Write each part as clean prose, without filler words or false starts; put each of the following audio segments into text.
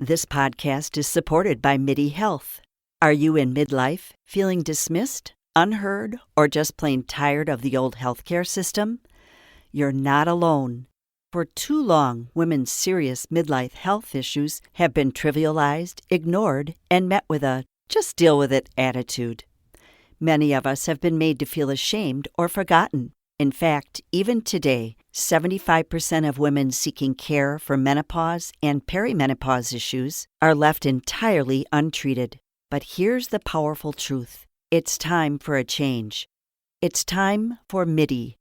This podcast is supported by MIDI Health. Are you in midlife, feeling dismissed, unheard, or just plain tired of the old healthcare system? You're not alone. For too long, women's serious midlife health issues have been trivialized, ignored, and met with a just deal with it attitude. Many of us have been made to feel ashamed or forgotten. In fact, even today, 75% of women seeking care for menopause and perimenopause issues are left entirely untreated. But here's the powerful truth. It's time for a change. It's time for MIDI.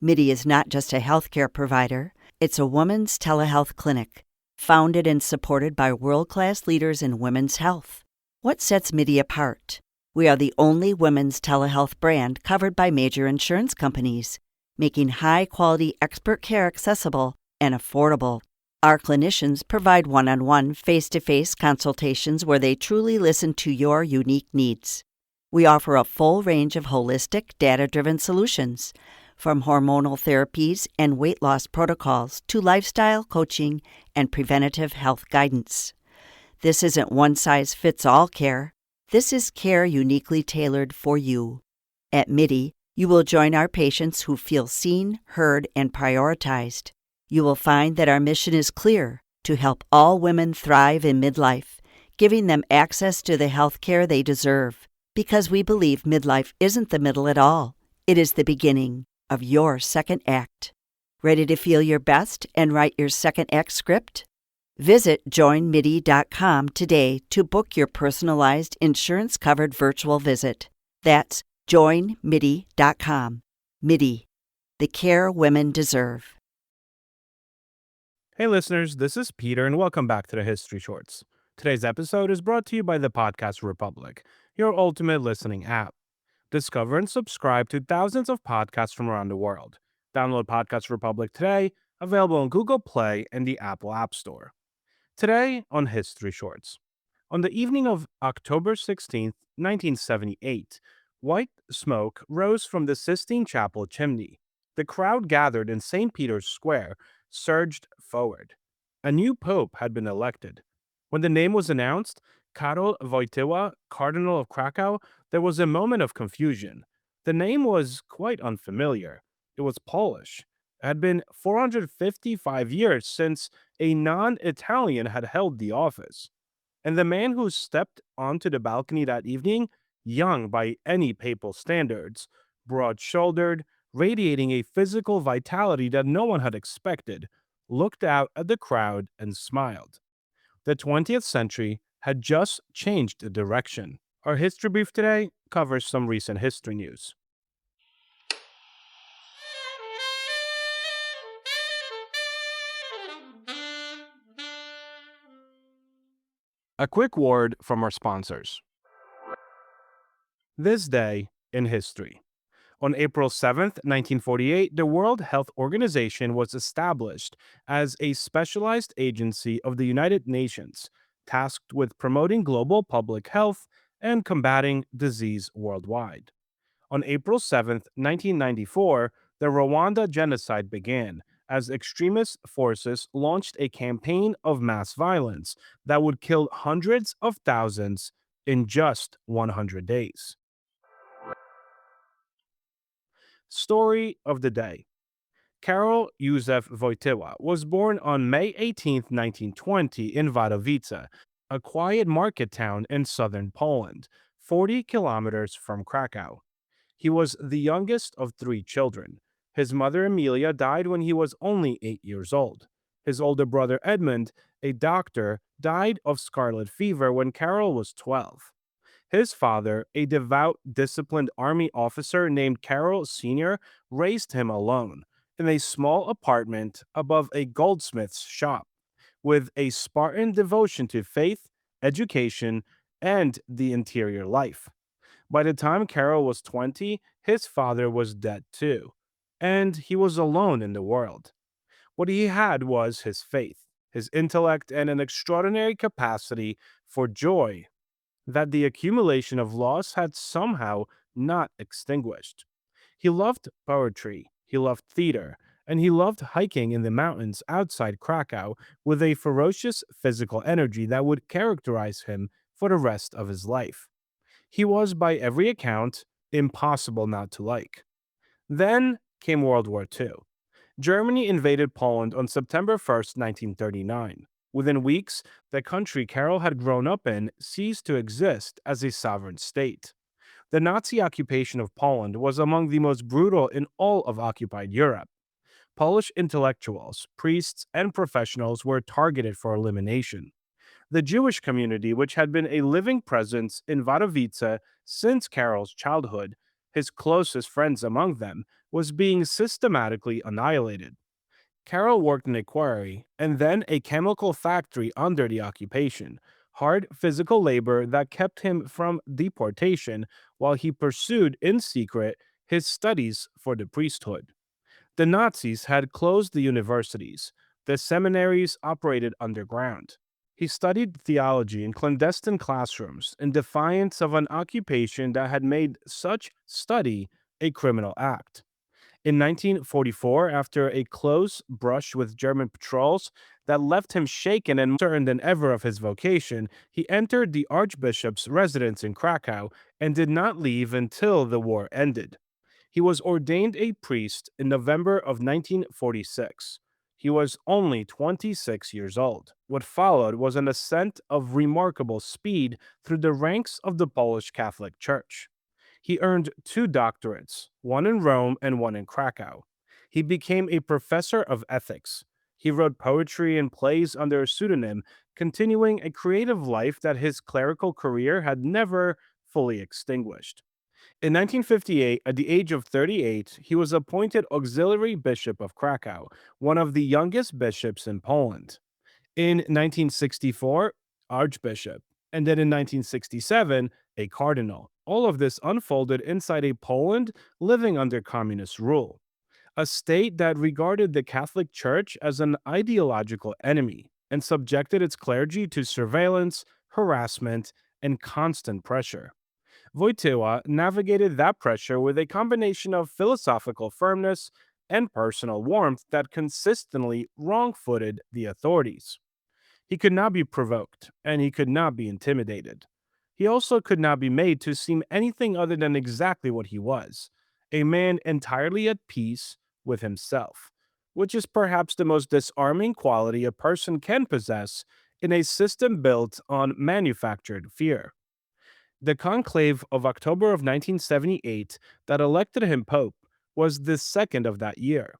MIDI is not just a healthcare provider. It's a women's telehealth clinic, founded and supported by world-class leaders in women's health. What sets MIDI apart? We are the only women's telehealth brand covered by major insurance companies, making high-quality expert care accessible and affordable. Our clinicians provide one-on-one, face-to-face consultations where they truly listen to your unique needs. We offer a full range of holistic, data-driven solutions, from hormonal therapies and weight loss protocols to lifestyle coaching and preventative health guidance. This isn't one-size-fits-all care. This is care uniquely tailored for you. At MIDI, you will join our patients who feel seen, heard, and prioritized. You will find that our mission is clear: to help all women thrive in midlife, giving them access to the health care they deserve. Because we believe midlife isn't the middle at all. It is the beginning of your second act. Ready to feel your best and write your second act script? Visit joinmidi.com today to book your personalized insurance-covered virtual visit. That's joinmidi.com. MIDI, the care women deserve. Hey listeners, this is Peter and welcome back to the History Shorts. Today's episode is brought to you by the Podcast Republic, your ultimate listening app. Discover and subscribe to thousands of podcasts from around the world. Download Podcast Republic today, available on Google Play and the Apple App Store. Today on History Shorts. On the evening of October 16th, 1978, white smoke rose from the Sistine Chapel chimney. The crowd gathered in St. Peter's Square surged forward. A new pope had been elected. When the name was announced, Karol Wojtyła, Cardinal of Krakow, there was a moment of confusion. The name was quite unfamiliar. It was Polish. It had been 455 years since a non-Italian had held the office. And the man who stepped onto the balcony that evening, young by any papal standards, broad-shouldered, radiating a physical vitality that no one had expected, looked out at the crowd and smiled. The 20th century had just changed direction. Our history brief today covers some recent history news. A quick word from our sponsors. This day in history. On April 7th, 1948, the World Health Organization was established as a specialized agency of the United Nations, tasked with promoting global public health and combating disease worldwide. On April 7th, 1994, the Rwanda genocide began as extremist forces launched a campaign of mass violence that would kill hundreds of thousands in just 100 days. Story of the day. Karol Wojtyła was born on May 18, 1920 in Wadowice, a quiet market town in southern Poland, 40 kilometers from Krakow. He was the youngest of 3 children. His mother Emilia died when he was only 8 years old. His older brother Edmund, a doctor, died of scarlet fever when Karol was 12. His father, a devout, disciplined army officer named Karol Sr., raised him alone in a small apartment above a goldsmith's shop, with a Spartan devotion to faith, education, and the interior life. By the time Karol was 20, his father was dead too, and he was alone in the world. What he had was his faith, his intellect, and an extraordinary capacity for joy that the accumulation of loss had somehow not extinguished. He loved poetry, he loved theater, and he loved hiking in the mountains outside Krakow with a ferocious physical energy that would characterize him for the rest of his life. He was, by every account, impossible not to like. Then came World War II. Germany invaded Poland on September 1st, 1939. Within weeks, the country Karol had grown up in ceased to exist as a sovereign state. The Nazi occupation of Poland was among the most brutal in all of occupied Europe. Polish intellectuals, priests, and professionals were targeted for elimination. The Jewish community, which had been a living presence in Wadowice since Karol's childhood, his closest friends among them, was being systematically annihilated. Karol worked in a quarry and then a chemical factory under the occupation, hard physical labor that kept him from deportation while he pursued in secret his studies for the priesthood. The Nazis had closed the universities. The seminaries operated underground. He studied theology in clandestine classrooms in defiance of an occupation that had made such study a criminal act. In 1944, after a close brush with German patrols that left him shaken and more certain than ever of his vocation, he entered the Archbishop's residence in Krakow and did not leave until the war ended. He was ordained a priest in November of 1946. He was only 26 years old. What followed was an ascent of remarkable speed through the ranks of the Polish Catholic Church. He earned two doctorates, one in Rome and one in Krakow. He became a professor of ethics. He wrote poetry and plays under a pseudonym, continuing a creative life that his clerical career had never fully extinguished. In 1958, at the age of 38, he was appointed auxiliary bishop of Krakow, one of the youngest bishops in Poland. In 1964, archbishop, and then in 1967, a cardinal. All of this unfolded inside a Poland living under communist rule, a state that regarded the Catholic Church as an ideological enemy and subjected its clergy to surveillance, harassment, and constant pressure. Wojtyła navigated that pressure with a combination of philosophical firmness and personal warmth that consistently wrong footed the authorities. He could not be provoked, and he could not be intimidated. He also could not be made to seem anything other than exactly what he was, a man entirely at peace with himself, which is perhaps the most disarming quality a person can possess in a system built on manufactured fear. The conclave of October of 1978 that elected him pope was the second of that year.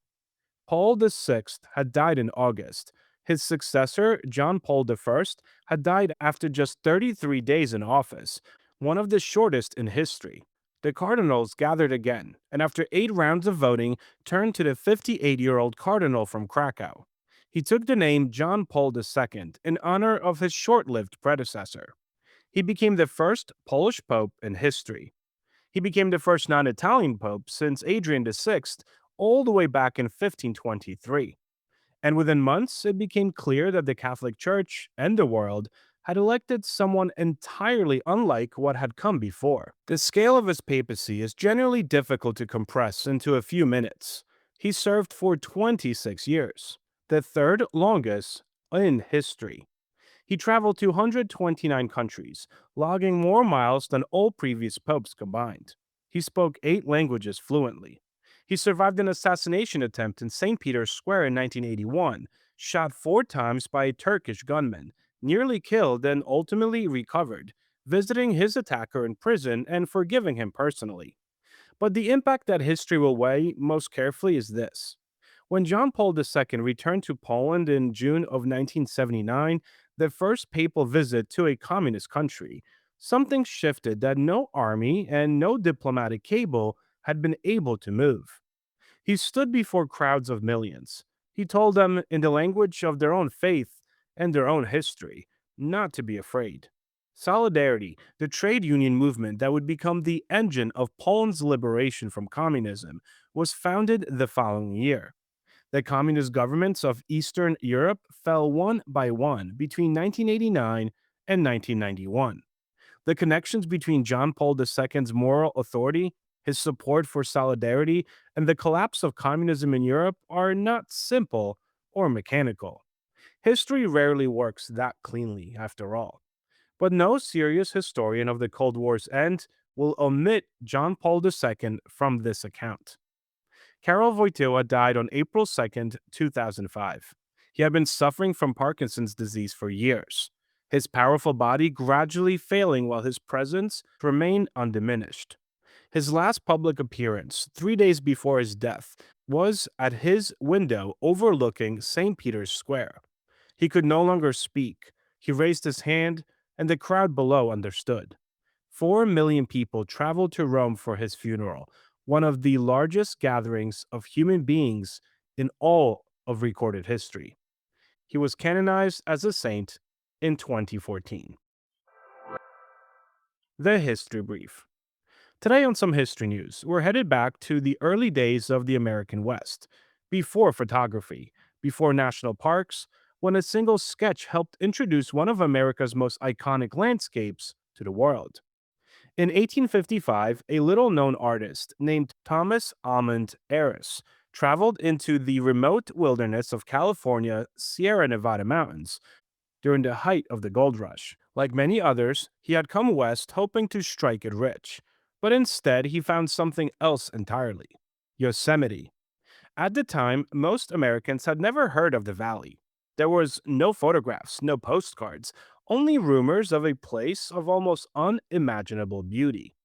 Paul VI had died in August. His successor, John Paul I, had died after just 33 days in office, one of the shortest in history. The cardinals gathered again, and after 8 rounds of voting, turned to the 58-year-old cardinal from Krakow. He took the name John Paul II in honor of his short-lived predecessor. He became the first Polish pope in history. He became the first non Italian pope since Adrian VI, all the way back in 1523. And within months, it became clear that the Catholic Church and the world had elected someone entirely unlike what had come before. The scale of his papacy is generally difficult to compress into a few minutes. He served for 26 years, the third longest in history. He traveled to 129 countries, logging more miles than all previous popes combined. He spoke 8 languages fluently. He survived an assassination attempt in St. Peter's Square in 1981, shot 4 times by a Turkish gunman, nearly killed and ultimately recovered, visiting his attacker in prison and forgiving him personally. But the impact that history will weigh most carefully is this. When John Paul II returned to Poland in June of 1979, the first papal visit to a communist country, something shifted that no army and no diplomatic cable had been able to move. He stood before crowds of millions. He told them, in the language of their own faith and their own history, not to be afraid. Solidarity, the trade union movement that would become the engine of Poland's liberation from communism, was founded the following year. The communist governments of Eastern Europe fell one by one between 1989 and 1991. The connections between John Paul II's moral authority His support for solidarity and the collapse of communism in Europe are not simple or mechanical. History rarely works that cleanly, after all. But no serious historian of the Cold War's end will omit John Paul II from this account. Karol Wojtyła died on April 2nd, 2005. He had been suffering from Parkinson's disease for years, his powerful body gradually failing while his presence remained undiminished. His last public appearance, 3 days before his death, was at his window overlooking St. Peter's Square. He could no longer speak. He raised his hand, and the crowd below understood. 4 million people traveled to Rome for his funeral, one of the largest gatherings of human beings in all of recorded history. He was canonized as a saint in 2014. The History Brief. Today on some history news, we're headed back to the early days of the American West, before photography, before national parks, when a single sketch helped introduce one of America's most iconic landscapes to the world. In 1855, a little known artist named Thomas Almond Harris traveled into the remote wilderness of California Sierra Nevada mountains during the height of the gold rush. Like many others, he had come west hoping to strike it rich, but instead he found something else entirely: Yosemite. At the time, most Americans had never heard of the valley. There was no photographs, no postcards, only rumors of a place of almost unimaginable beauty.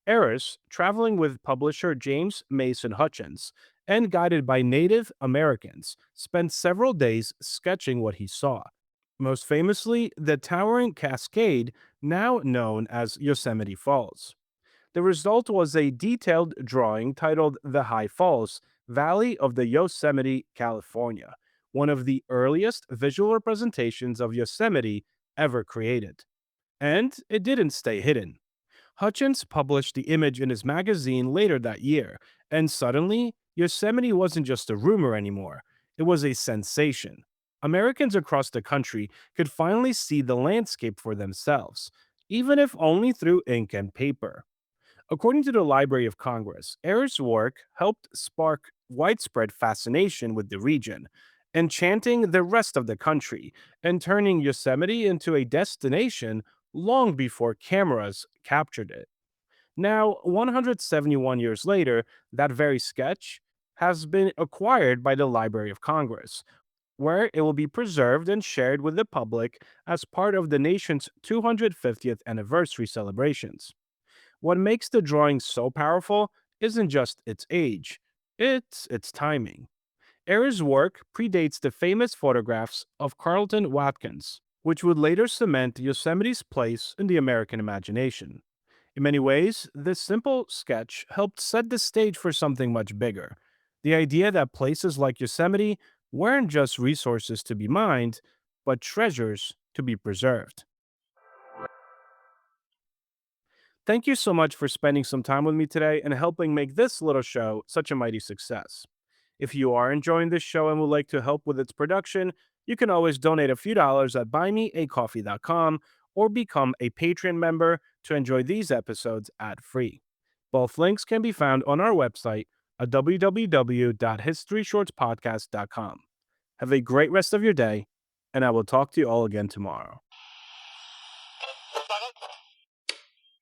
Eris, traveling with publisher James Mason Hutchins and guided by Native Americans, spent several days sketching what he saw. Most famously, the towering cascade now known as Yosemite Falls. The result was a detailed drawing titled The High Falls, Valley of the Yosemite, California, one of the earliest visual representations of Yosemite ever created. And it didn't stay hidden. Hutchins published the image in his magazine later that year, and suddenly, Yosemite wasn't just a rumor anymore, it was a sensation. Americans across the country could finally see the landscape for themselves, even if only through ink and paper. According to the Library of Congress, Ayer's work helped spark widespread fascination with the region, enchanting the rest of the country and turning Yosemite into a destination long before cameras captured it. Now, 171 years later, that very sketch has been acquired by the Library of Congress, where it will be preserved and shared with the public as part of the nation's 250th anniversary celebrations. What makes the drawing so powerful isn't just its age, it's its timing. Ayer's work predates the famous photographs of Carlton Watkins, which would later cement Yosemite's place in the American imagination. In many ways, this simple sketch helped set the stage for something much bigger: the idea that places like Yosemite weren't just resources to be mined, but treasures to be preserved. Thank you so much for spending some time with me today and helping make this little show such a mighty success. If you are enjoying this show and would like to help with its production, you can always donate a few dollars at buymeacoffee.com or become a Patreon member to enjoy these episodes ad-free. Both links can be found on our website at www.historyshortspodcast.com. Have a great rest of your day, and I will talk to you all again tomorrow.